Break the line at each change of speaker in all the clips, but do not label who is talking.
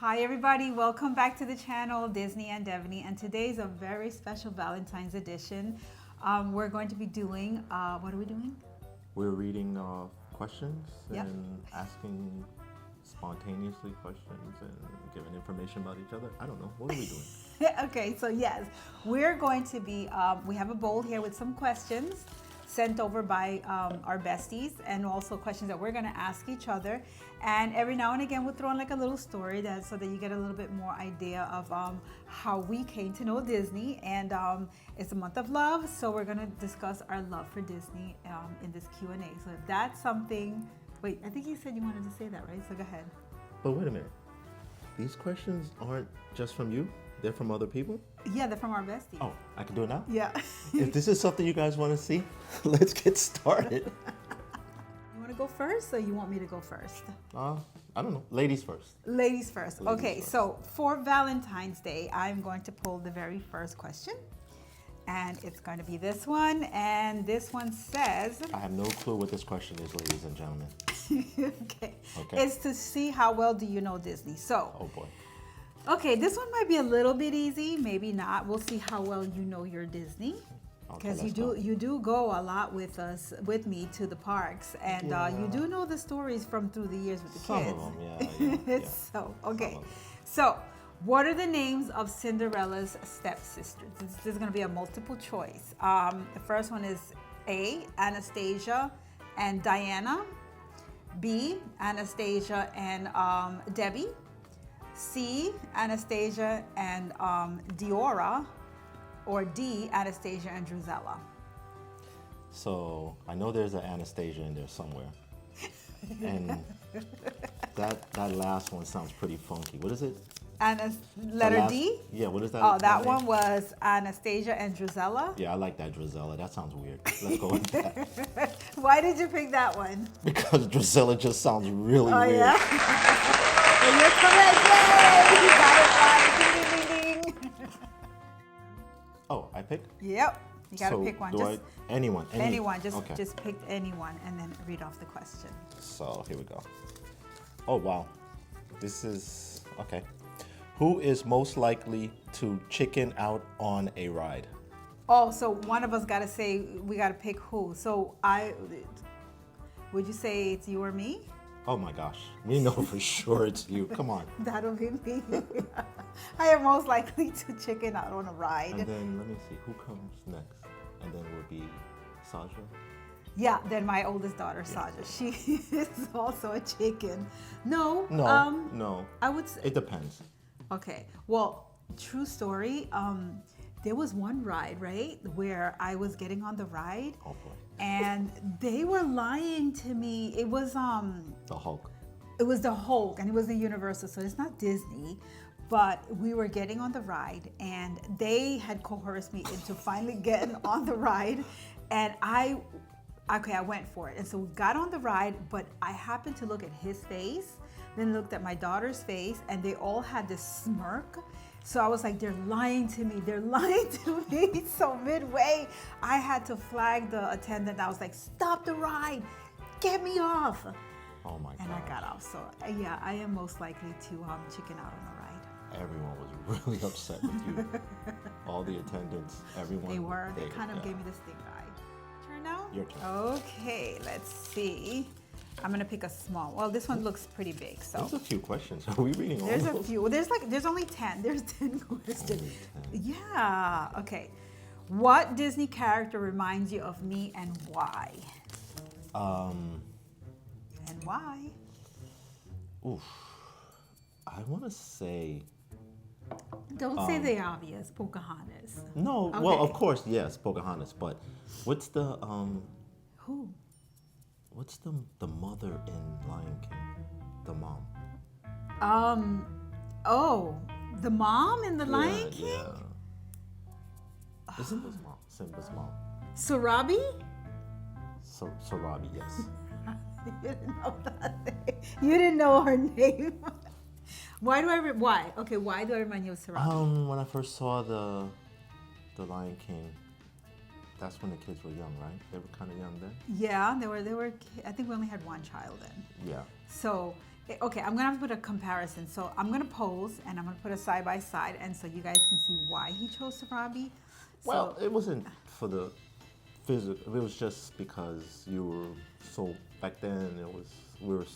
Hi everybody, welcome back to the channel, Disney and Devaney, and today's a very special Valentine's edition. We're going to be doing, what are we doing?
We're reading questions
Yep.
and asking spontaneously questions and giving information about each other. I don't know, what are we doing?
Okay, so yes, we're going to be, we have a bowl here with some questions sent over by our besties, and also questions that we're going to ask each other. And every now and again we'll throw in like a little story so that you get a little bit more idea of how we came to know Disney. And it's a month of love, so we're going to discuss our love for Disney in this Q&A. So if that's something, wait, I think you said you wanted to say that, right? So go ahead.
But wait a minute, these questions aren't just from you, they're from other people?
Yeah, they're from our besties.
Oh, I can do it now?
Yeah.
If this is something you guys want to see, let's get started.
You want to go first, or you want me to go first?
I don't know, ladies first.
Ladies first.
Ladies
Okay,
first.
so for Valentine's Day, I'm going to pull the very first question. And it's going to be this one. And this one says,
I have no clue what this question is, ladies and gentlemen.
okay,
Okay.
it's to see how well do you know Disney. So,
Oh boy.
okay, this one might be a little bit easy, maybe not. We'll see how well you know your Disney.
Okay,
Because
let's go.
you do go a lot with me to the parks, and you
Yeah.
do know the stories from through the years with the
Some
kids.
of them, yeah.
So, okay.
Some of them.
So, what are the names of Cinderella's stepsisters? This is going to be a multiple choice. The first one is A, Anastasia and Diana. B, Anastasia and Debbie. C, Anastasia and Diora. Or D, Anastasia and Drusilla.
So I know there's an Anastasia in there somewhere. And that last one sounds pretty funky. What is it?
Letter
last-
D?
Yeah, what is that?
Oh, that
name?
one was Anastasia and Drusilla.
Yeah, I like that Drusilla. That sounds weird. Let's go with that.
Why did you pick that one?
Because Drusilla just sounds really
Oh,
weird.
yeah? Well, you're correct. Yay! You got it right. Ding, ding, ding, ding.
Oh, I pick?
Yep. You got to
So
pick one.
do
Just
anyone.
anyone.
Okay.
Just pick anyone and then read off the question.
So here we go. Oh, wow. This is, okay. Who is most likely to chicken out on a ride?
Oh, so one of us got to say, we got to pick who. So would you say it's you or me?
Oh my gosh. We know for sure it's you. Come on.
That'll be me. I am most likely to chicken out on a ride.
And then let me see. Who comes next? And then will be Sasha.
Yeah, then my oldest daughter, Sasha. She is also a chicken. No.
No, no.
I would say.
It depends.
Okay. Well, true story. There was one ride, right, where I was getting on the ride,
Oh boy.
and they were lying to me. It was
The Hulk.
It was the Hulk, and it was the Universal, so it's not Disney. But we were getting on the ride, and they had coerced me into finally getting on the ride, and I went for it. And so we got on the ride, but I happened to look at his face, then looked at my daughter's face, and they all had this smirk. So I was like, they're lying to me. They're lying to me. So midway, I had to flag the attendant. I was like, stop the ride. Get me off.
Oh my god.
And I got off. So yeah, I am most likely to chicken out on a ride.
Everyone was really upset with you. All the attendants, everyone.
They were. They kind of
yeah.
gave me the stink eye. Turn now?
Your turn.
Okay, let's see. I'm gonna pick a small. Well, this one looks pretty big. So
There's a few questions. Are we reading all
there's a
those?
few. There's only 10. There's 10 questions.
Only 10.
Yeah. Okay. What Disney character reminds you of me, and why? And why?
Oof. I want to say
Don't say the obvious. Pocahontas.
no. Well,
Okay.
of course, yes, Pocahontas. But what's the
Who?
what's the mother in Lion King? The mom.
Oh, the mom in the Lion King?
Yeah. Isn't this mom? Simba's mom.
Sarabi?
Sarabi, yes.
You didn't know that name. You didn't know her name. Why? Okay, why do I remind you of Sarabi?
When I first saw the Lion King, that's when the kids were young, right? They were kind of young then.
Yeah, they were. I think we only had one child then.
Yeah.
So Okay, I'm gonna have to put a comparison. So I'm gonna pose and I'm gonna put a side by side, and so you guys can see why he chose Sarabi.
Well, it wasn't for the physical. It was just because you were so back then. We were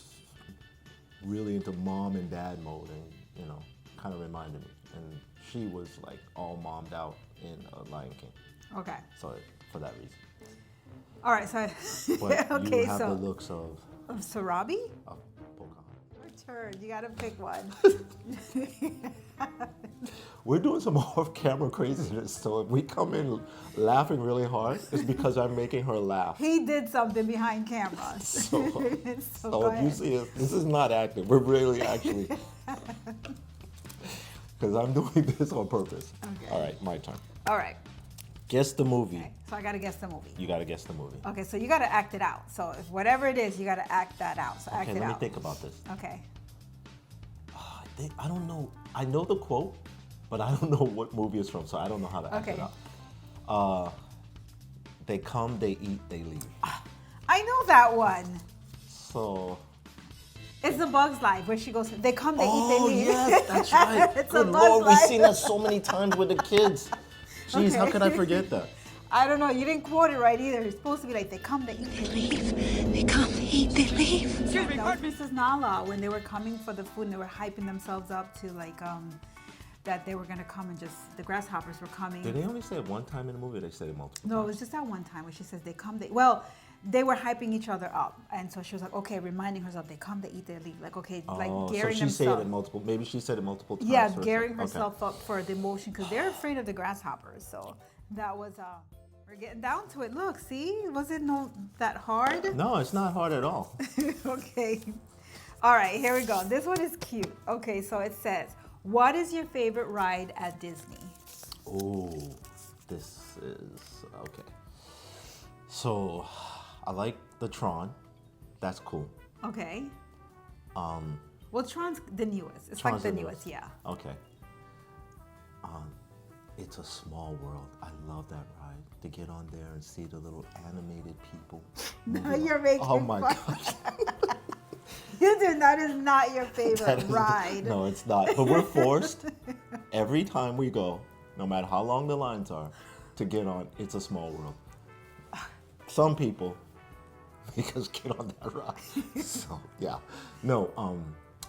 really into mom and dad mode, and kind of reminded me. And she was like all mommed out in Lion King.
Okay.
So for that reason.
All right. So
But
okay.
you have
So
the looks of
Sarabi.
Pocahontas.
Your turn. You gotta pick one.
We're doing some off-camera craziness, so if we come in laughing really hard, it's because I'm making her laugh.
He did something behind camera.
So
go
if you
ahead.
see us, this is not acting. We're really actually, because I'm doing this on purpose.
Okay.
All right, my turn.
All right.
Guess the movie.
Okay. So I gotta guess the movie.
You got to guess the movie.
Okay. So you gotta act it out. So if whatever it is, you gotta act that out. So act
Okay,
it
let me
out.
think about this.
Okay.
I don't know. I know the quote, but I don't know what movie it's from, so I don't know how to act it
Okay.
out. They come, they eat, they leave.
I know that one.
So.
It's The Bug's Life where she goes. They come, they eat, they
Oh
leave.
yes, that's right.
It's
Good
A Bug's
Lord,
Life.
we've seen that so many times with the kids. Jeez, how
Okay.
could I forget that?
I don't know. You didn't quote it right either. It's supposed to be like they come, they eat, they leave.
They come, they eat, they leave.
Excuse me, that was Mrs. Nala when they were coming for the food and they were hyping themselves up to like that they were gonna come and just the grasshoppers were coming.
Did they only say it one time in the movie, or they said it multiple
No, it
times?
was just that one time where she says they come, they were hyping each other up, and so she was like, okay, reminding herself they come, they eat, they leave. Like okay, like
Oh, so
gearing
she said
themselves.
it multiple. Maybe she said it multiple times.
Yeah,
or
gearing
something. Okay.
herself up for the emotion because they're afraid of the grasshoppers. So that was we're getting down to it. Look, see, was it that hard?
No, it's not hard at all.
Okay. All right, here we go. This one is cute. Okay, so it says, what is your favorite ride at Disney?
Oh, this is okay. So, I like the Tron. That's cool.
Okay. Well, Tron's the newest. It's like
Tron's
the newest, yeah.
Okay. It's a Small World. I love that ride. To get on there and see the little animated people.
Now
moving
you're
on.
making
Oh my
fun.
gosh.
You do. That is not your favorite
That is-
ride.
No, it's not. But we're forced every time we go, no matter how long the lines are, to get on It's a Small World. Some people make us get on that ride. So yeah. No,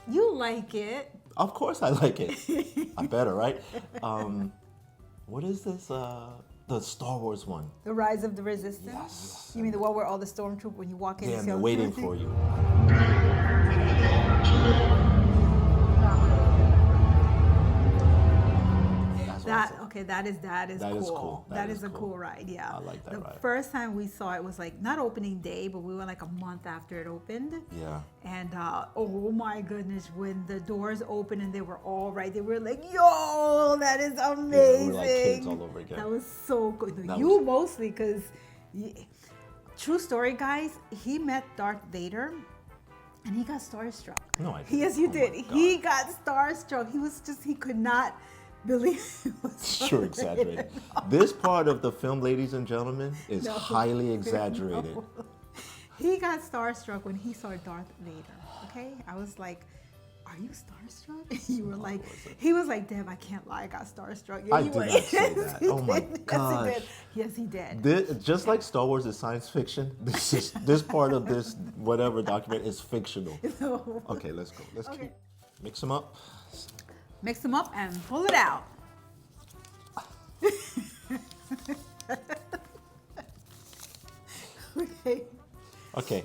You like it.
of course I like it. I better, right? What is this? The Star Wars one.
The Rise of the Resistance?
Yes.
You mean the one where all the stormtroopers, when you walk in,
Yeah,
you
and
see
they're
all the
waiting
stormtroopers?
for you. That's awesome.
Okay, that is
That is
cool.
cool.
That is a cool ride, yeah.
I like that
the
ride.
first time we saw it was like not opening day, but we went like a month after it opened.
Yeah.
And oh my goodness, when the doors opened and they were all right, they were like, "Yo, that is amazing!"
we were like kids all over again.
That was so good.
That
You
was-
mostly, because true story, guys. He met Darth Vader. And he got starstruck.
No, I didn't.
Yes, you
Oh
did.
my
He got starstruck. He could not believe it was
Sure exaggerated. This part of the film, ladies and gentlemen, is
No.
highly exaggerated.
No. He got starstruck when he saw Darth Vader. Okay, I was like, "Are you starstruck?" You were like, he was like, "Deb, I can't lie, I got starstruck." Yeah,
I
you
did
were.
not say
Yes,
that.
he
Oh my
did.
gosh.
Yes, he did.
Just like Star Wars is science fiction, this part of this whatever document is fictional.
No.
Okay, let's go. Let's
Okay.
keep mix them up.
Mix them up and pull it out. Okay.
Okay,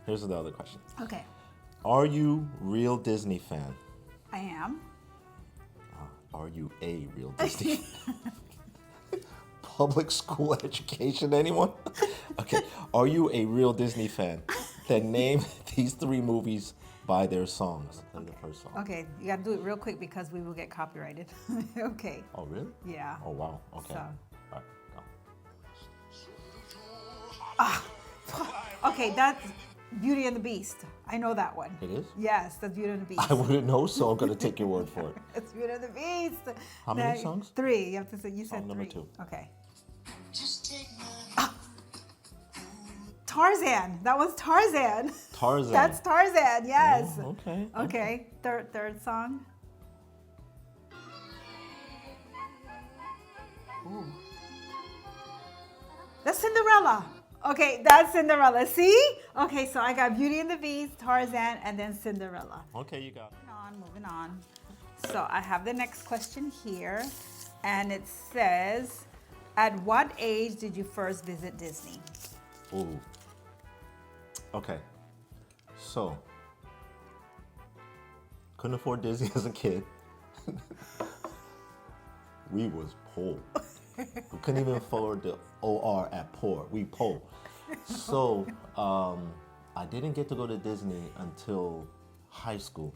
here's the other question.
Okay.
Are you real Disney fan?
I am.
Are you a real Disney fan? Public school education, anyone? Okay, are you a real Disney fan? Then name these 3 movies by their songs. Tell me the first song.
Okay, you got to do it real quick because we will get copyrighted. Okay.
Oh, really?
Yeah.
Oh, wow. Okay.
So.
All right, go.
Okay, that's Beauty and the Beast. I know that one.
It is?
Yes, that's Beauty and the Beast.
I wouldn't know, so I'm going to take your word for it.
It's Beauty and the Beast.
How many songs?
3. You have to say. You said
number
3.
2.
Okay. Tarzan. That was Tarzan.
Tarzan.
That's Tarzan. Yes.
Oh, okay.
Okay. Third song. Ooh. That's Cinderella. Okay, that's Cinderella. See? Okay, so I got Beauty and the Beast, Tarzan, and then Cinderella.
Okay, you got it.
Moving on. So I have the next question here, and it says, at what age did you first visit Disney?
Ooh. Okay. So, couldn't afford Disney as a kid. We was poor. We couldn't even afford the OR at poor. We poor. So, I didn't get to go to Disney until high school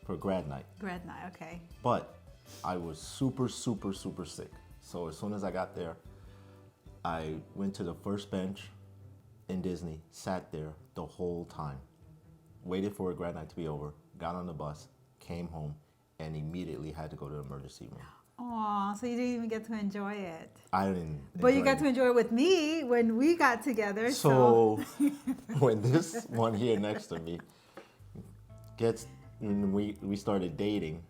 for grad night.
Grad night, okay.
But I was super, super, super sick. So as soon as I got there, I went to the first bench in Disney, sat there the whole time, waited for a grad night to be over, got on the bus, came home, and immediately had to go to the emergency room.
Aw, so you didn't even get to enjoy it.
I didn't.
But you got to enjoy it with me when we got together.
So when this one here next to me when we started dating,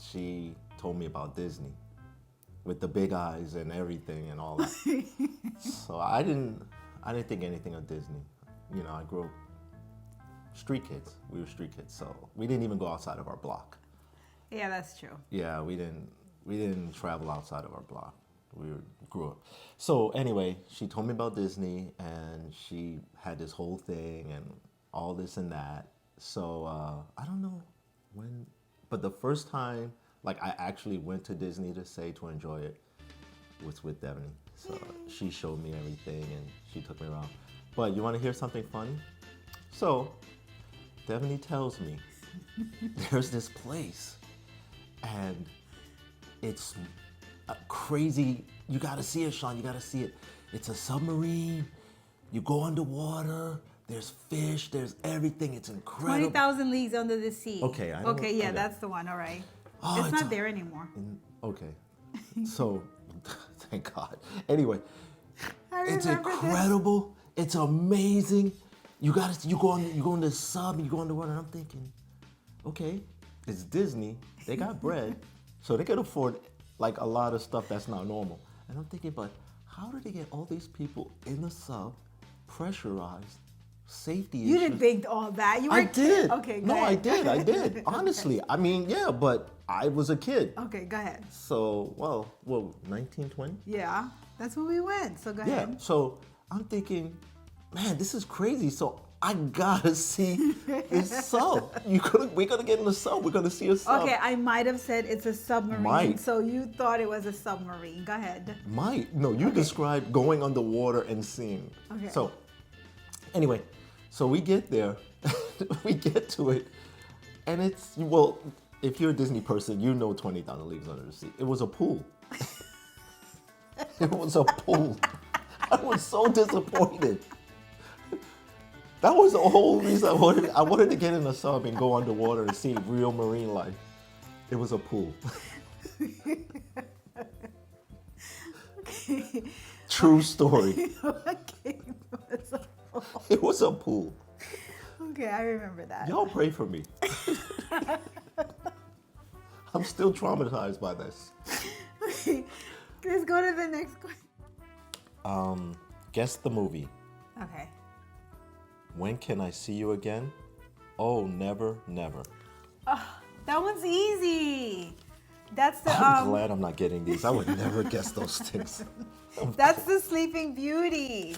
she told me about Disney with the big eyes and everything and all that. So I didn't think anything of Disney. You know, I grew up street kids. We were street kids, so we didn't even go outside of our block.
Yeah, that's true.
Yeah, we didn't travel outside of our block. Grew up. So anyway, she told me about Disney, and she had this whole thing and all this and that. So I don't know when, but the first time like I actually went to Disney to enjoy it was with Devaney. So she showed me everything and she took me around. But you want to hear something funny? So Devaney tells me there's this place and it's a crazy, you gotta see it, Sean, you gotta see it. It's a submarine, you go underwater, there's fish, there's everything, it's incredible.
20,000 Leagues Under the Sea.
Okay,
Okay, yeah, that's the one, all right.
Oh,
it's not there anymore.
Okay, so thank God. Anyway, it's
remember
incredible, it's amazing. You go on the sub, you go underwater, and I'm thinking, okay, it's Disney, they got bread, so they can afford like a lot of stuff that's not normal. And I'm thinking, but how did they get all these people in the sub, pressurized, safety issues?
You didn't think all that.
I did.
Okay, go
no,
ahead.
I did. Honestly, I mean, yeah, but I was a kid.
Okay, go ahead.
So, well, 1920?
Yeah, that's when we went. So go
Yeah.
ahead.
So I'm thinking, man, this is crazy. So I gotta see this sub. We're gonna get in the sub. We're gonna see a sub.
Okay, I might have said it's a submarine.
Might.
So you thought it was a submarine. Go ahead.
No, you described going underwater and seeing.
Okay.
So, anyway, so we get there, we get to it, and it's, well, if you're a Disney person, you know 20,000 Leagues Under the Sea. It was a pool. It was a pool. I was so disappointed. That was the whole reason I wanted to get in a sub and go underwater and see real marine life. It was a pool.
Okay.
True story.
Okay.
It was a pool.
Okay, I remember that.
Y'all pray for me. I'm still traumatized by this.
Okay, let's go to the next question.
Guess the movie.
Okay.
When can I see you again? Oh, never, never.
That one's easy. That's the
I'm glad I'm not getting these. I would never guess those things.
That's the Sleeping Beauty.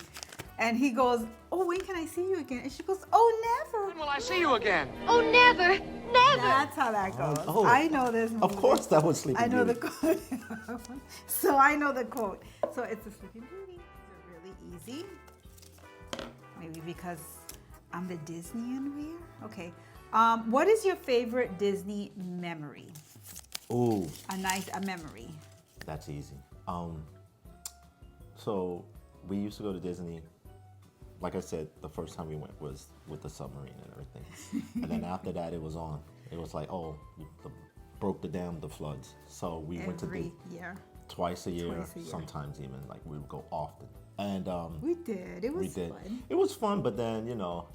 And he goes, oh, when can I see you again? And she goes, oh, never.
When will I see you again?
Oh, never, never.
That's how that goes.
Oh.
I know this movie.
Of course that was Sleeping
I know
Beauty.
the quote. So I know the quote. So it's the Sleeping Beauty. These are really easy. Maybe because I'm the Disneyan here. Okay. What is your favorite Disney memory?
Ooh,
A memory.
that's easy. So we used to go to Disney. Like I said, the first time we went was with the submarine and everything. And then after that, it was on. It was like, oh, broke the dam, the floods. So we went to
Every year.
twice a year,
Twice a year.
sometimes even, like we would go often. And
We did. It was
we did.
fun.
It was fun, but then you know,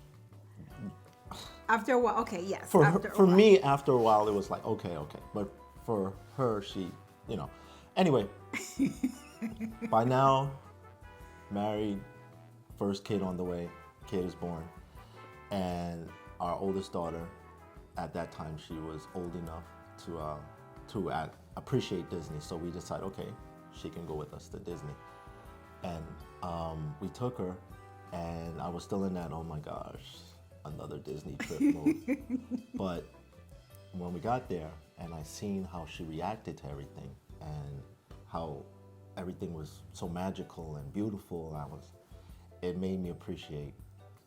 After a while, okay, yes.
for
after a
for
while.
me, after a while, it was like okay, but for her, she, you know, anyway. By now, married, first kid on the way, kid is born, and our oldest daughter, at that time, she was old enough to appreciate Disney. So we decided, okay, she can go with us to Disney, and we took her, and I was still in that, oh my gosh, another Disney trip mode. But when we got there, and I seen how she reacted to everything, and how everything was so magical and beautiful, it made me appreciate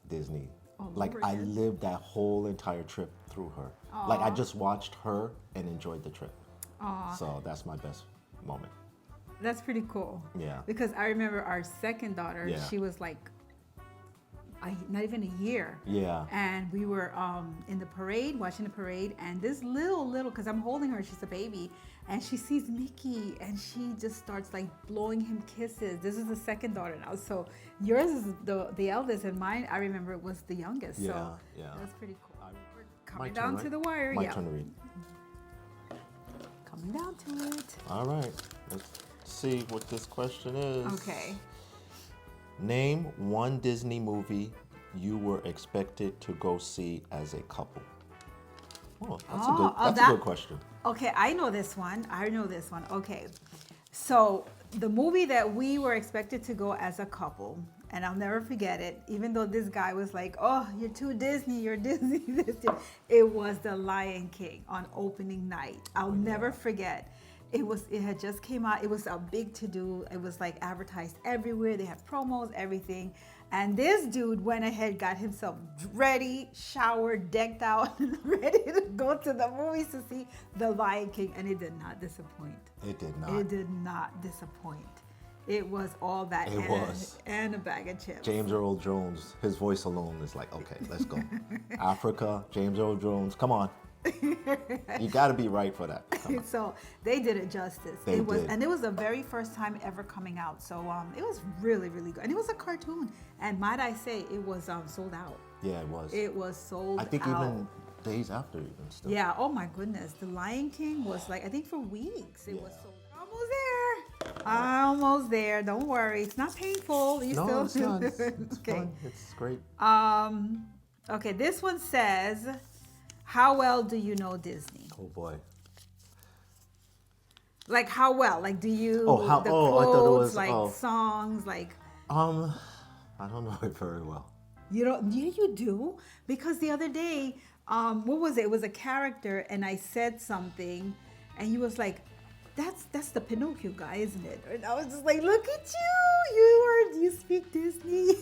Disney.
All
Like
over
I
again.
lived that whole entire trip through her. Like I just watched her and enjoyed the trip.
Aw.
So that's my best moment.
That's pretty cool.
Yeah.
Because I remember our second daughter,
Yeah.
she was like, not even a year.
Yeah.
And we were in the parade, watching the parade, and this little, because I'm holding her, she's a baby, and she sees Mickey, and she just starts like blowing him kisses. This is the second daughter now. So yours is the eldest, and mine, I remember, was the youngest.
Yeah,
So
yeah.
that's pretty cool. We're
My
coming
turn,
down
right?
to the wire.
My
Yeah.
turn to read.
Coming down to it.
All right. Let's see what this question is.
Okay.
Name one Disney movie you were expected to go see as a couple. Oh, that's a good question.
Okay, I know this one. Okay. So the movie that we were expected to go as a couple, and I'll never forget it, even though this guy was like, oh, you're too Disney, you're Disney, it was The Lion King on opening night. I'll never forget. It had just came out. It was a big to-do. It was like advertised everywhere. They had promos, everything. And this dude went ahead, got himself ready, showered, decked out, and ready to go to the movies to see The Lion King. And it did not disappoint.
It did not.
It did not disappoint. It was all that
It was.
and a bag of chips.
James Earl Jones, his voice alone is like, okay, let's go. Africa, James Earl Jones, come on. You got to be right for that. Come on.
So they did it justice.
They
It was,
did.
and it was the very first time ever coming out. So it was really, really good. And it was a cartoon. And might I say, it was sold out.
Yeah, it was.
It was sold out.
I think even days after, even still.
Yeah. Oh my goodness. The Lion King was like, I think for weeks it was
Yeah.
sold. Almost there. Almost there. Don't worry. It's not painful. You
No,
still
it's not. It's
okay.
fun. It's great.
Okay. This one says, how well do you know Disney?
Oh boy.
Like how well? Like do you
Oh, how-
the
oh, I
quotes,
thought it was-
like
oh.
songs, like
I don't know it very well.
you don't yeah you do? Because the other day, what was it? It was a character and I said something and he was like, That's the Pinocchio guy, isn't it? And I was just like, look at you! You speak Disney.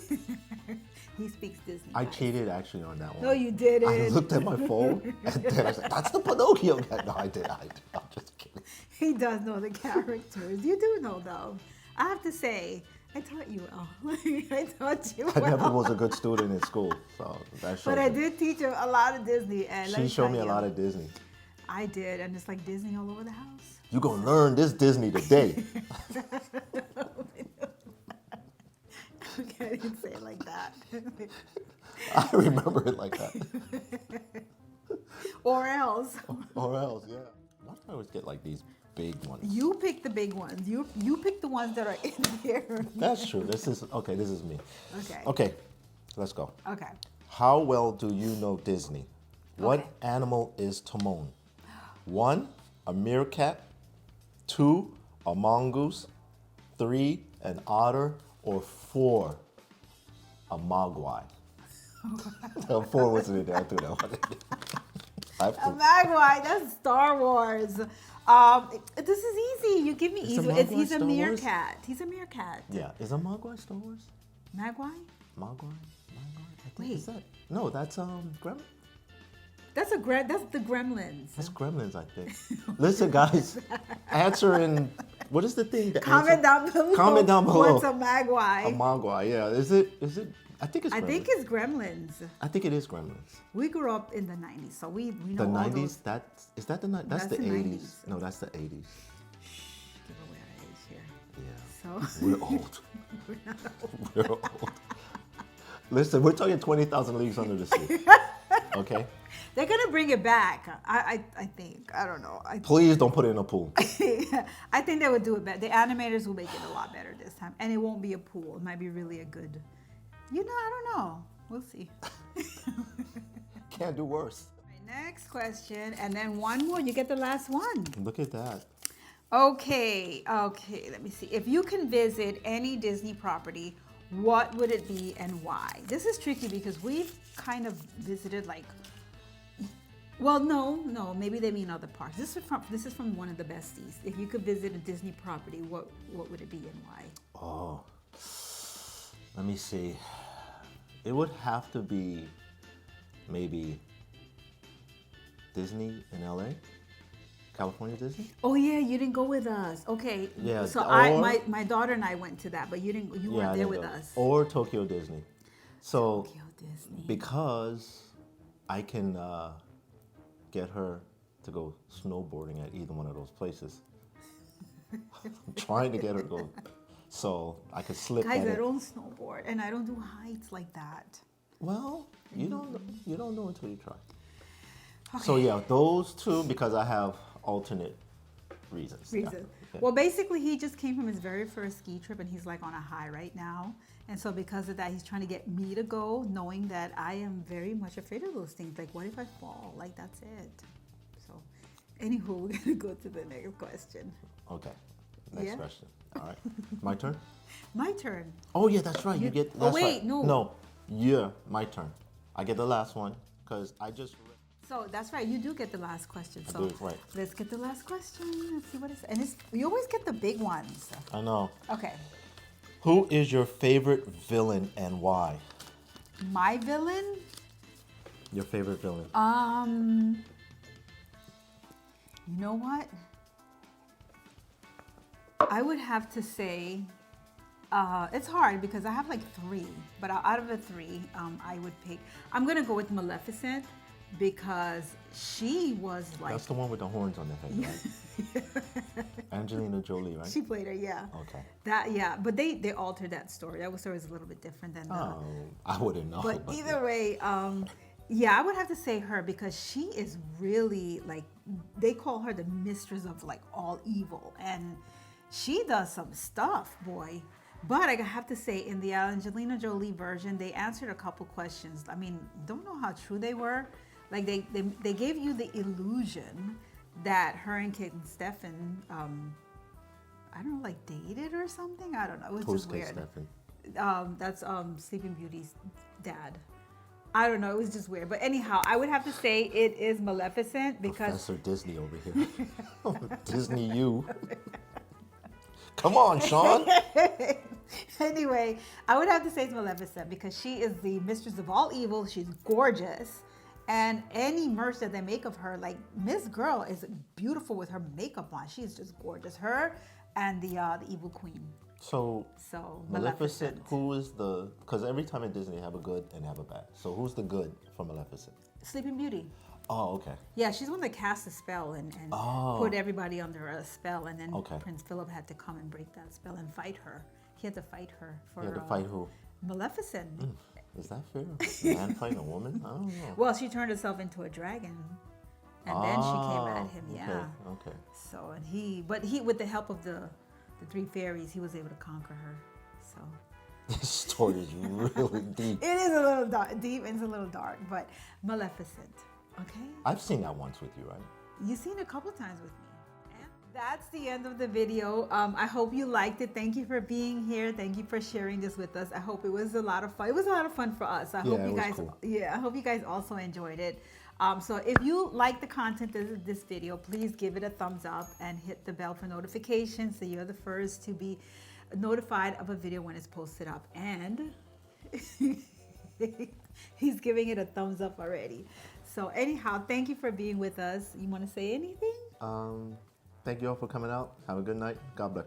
He speaks Disney.
I
guys.
cheated actually on that one.
No, you didn't.
I looked at my phone and then I was like, that's the Pinocchio guy. No, I did. I'm just kidding.
He does know the characters. You do know though. I have to say, I taught you well. I taught you
I
well.
never was a good student in school, so that shows
But I
me.
did teach him a lot of Disney. And let
She showed
tell
me a
you,
lot of Disney.
I did, and it's like Disney all over the house.
You gonna learn this Disney today.
Okay, I didn't say it like that.
I remember it like that.
Or else.
Or else, yeah. Why do I always get like these big ones?
You pick the big ones. You pick the ones that are in here.
That's true. This is me.
Okay.
Okay, let's go.
Okay.
How well do you know Disney? What
Okay.
animal is Timon? 1, a meerkat. 2, a mongoose. 3, an otter. Or 4, a mogwai. The 4 wasn't in there. I threw that one in. I
A
threw-
Magpie, that's Star Wars. This is easy. You give me
Is a
easy.
Mogwai
He's a
Star Wars?
meerkat. He's a meerkat.
Yeah, is a mogwai Star Wars?
Magpie?
Mogwai? I think
Wait.
is that? No, that's Gremlins.
That's the Gremlins.
That's Gremlins, I think. Listen, guys, answer in what is the thing? The
Comment
answer?
down below.
Comment down below.
What's a Magpie?
A mogwai, yeah. Is it? I think it's.
I
Gremlins.
think it's Gremlins.
I think it is Gremlins.
We grew up in the 90s, so we know
The
all
90s.
those.
Is that the 90s? That's
That's
the
the
80s.
90s.
No, that's the 80s.
Give away our age here.
Yeah.
So
We're old.
we're not old.
We're old. Listen, we're talking 20,000 leagues under the sea. Okay?
They're gonna bring it back. I think. I don't know.
Please don't put it in a pool.
I think they would do it better. The animators will make it a lot better this time, and it won't be a pool. It might be really a good. I don't know. We'll see.
Can't do worse.
Next question, and then one more. You get the last one.
Look at that.
Okay. Let me see. If you can visit any Disney property, what would it be and why? This is tricky because we've kind of visited like. Well, no. Maybe they mean other parks. This is from one of the besties. If you could visit a Disney property, what would it be and why?
Oh, let me see. It would have to be maybe Disney in LA, California Disney.
Oh yeah, you didn't go with us. Okay.
Yeah,
So
or-
my daughter and I went to that, but you didn't. You weren't
I
there
didn't
with
go.
us.
Or Tokyo Disney. So
Tokyo Disney.
because I can get her to go snowboarding at either one of those places. I'm trying to get her to go, so I could slip.
Guys,
that
I
in.
don't snowboard and I don't do heights like that.
Well, you don't know until you try.
Okay.
So yeah, those two because I have alternate reasons. Yeah. Okay.
Well, basically, he just came from his very first ski trip, and he's like on a high right now. And so, because of that, he's trying to get me to go, knowing that I am very much afraid of those things. Like, what if I fall? Like, that's it. So, anywho, we're gonna go to the next question.
Okay. Next
Yeah?
question. All right. My turn.
My turn.
Oh yeah, that's right. You get. That's
wait,
right.
no.
No, yeah, my turn. I get the last one because I just.
So that's right. You do get the last question.
I
So
do it right.
let's get the last question. Let's see what it is. And you always get the big ones.
I know.
Okay.
Who is your favorite villain and why?
My villain.
Your favorite villain?
You know what? I would have to say, it's hard because I have like three, but out of the three, I would pick, I'm gonna go with Maleficent because she was like,
That's the one with the horns on the head, right? Angelina Jolie, right?
she played her, yeah.
Okay.
Yeah, but they altered that story. That story is a little bit different than the,
Oh, I wouldn't know.
but either way, yeah, I would have to say her because she is really like, they call her the mistress of like all evil, and she does some stuff, boy. But I have to say, in the Angelina Jolie version, they answered a couple questions. I mean, don't know how true they were. Like they gave you the illusion that her and Kate and Stefan, I don't know, like dated or something. I don't know. It was
Who's
just
Kate
weird.
Stefan?
That's Sleeping Beauty's dad. I don't know. It was just weird. But anyhow, I would have to say it is Maleficent because
Professor Disney over here. Disney you. Come on, Sean.
anyway, I would have to say it's Maleficent because she is the mistress of all evil. She's gorgeous. And any merch that they make of her, like Miss Girl is beautiful with her makeup on. She is just gorgeous. Her and the evil queen.
So
Maleficent.
who is the, because every time in Disney they have a good and they have a bad. So who's the good for Maleficent?
Sleeping Beauty.
Oh, okay.
Yeah, she's the one that cast a spell and put everybody under a spell. And then Prince Philip had to come and break that spell and fight her. He had to fight her for.
He had to fight who?
Maleficent.
Is that fair? A man fighting a woman? I don't know.
Well, she turned herself into a dragon, and then she came at him. Yeah.
Okay.
So he with the help of the three fairies, he was able to conquer her. So
This story is really deep.
it is a little deep and it's a little dark, but Maleficent. Okay.
I've seen that once with you, right?
You've seen it a couple of times with me. And that's the end of the video. I hope you liked it. Thank you for being here. Thank you for sharing this with us. I hope it was a lot of fun. It was a lot of fun for us. I hope you guys.
Cool.
Yeah, I hope you guys also enjoyed it. So if you like the content of this video, please give it a thumbs up and hit the bell for notifications so you're the first to be notified of a video when it's posted up. And he's giving it a thumbs up already. So anyhow, thank you for being with us. You want to say anything?
Thank you all for coming out. Have a good night. God bless.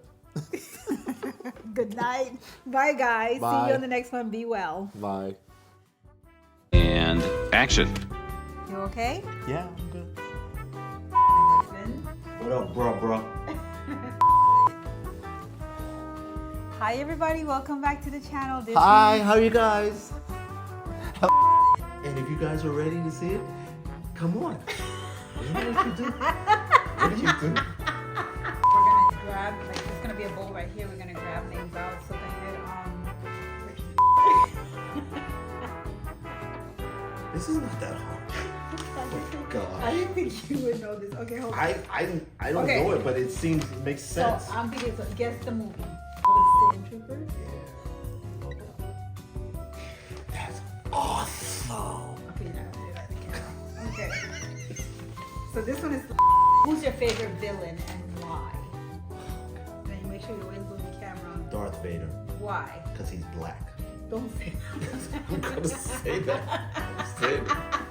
Good night. Bye, guys.
Bye.
See you on the next one. Be well.
Bye.
And action.
You okay?
Yeah, I'm good.
Husband?
What up, bruh?
Hi everybody, welcome back to the channel. This
Hi, how are you guys? And if you guys are ready to see it, come on. What do you do? What do you do?
we're gonna grab, like, there's gonna be a bowl right here. We're gonna grab names out so that
This is not that hard. Oh God.
I didn't think you would know this. Okay, hold on.
I don't
Okay.
know it, but it makes sense.
So I'm thinking, so guess the movie. The Stormtroopers?
That's awesome.
Okay, now do that again. Okay. So this one is, who's your favorite villain and why? And you make sure you always look at the camera.
Darth Vader,
Why?
because he's black.
Don't say that.
I'm gonna say that. I'm saying it.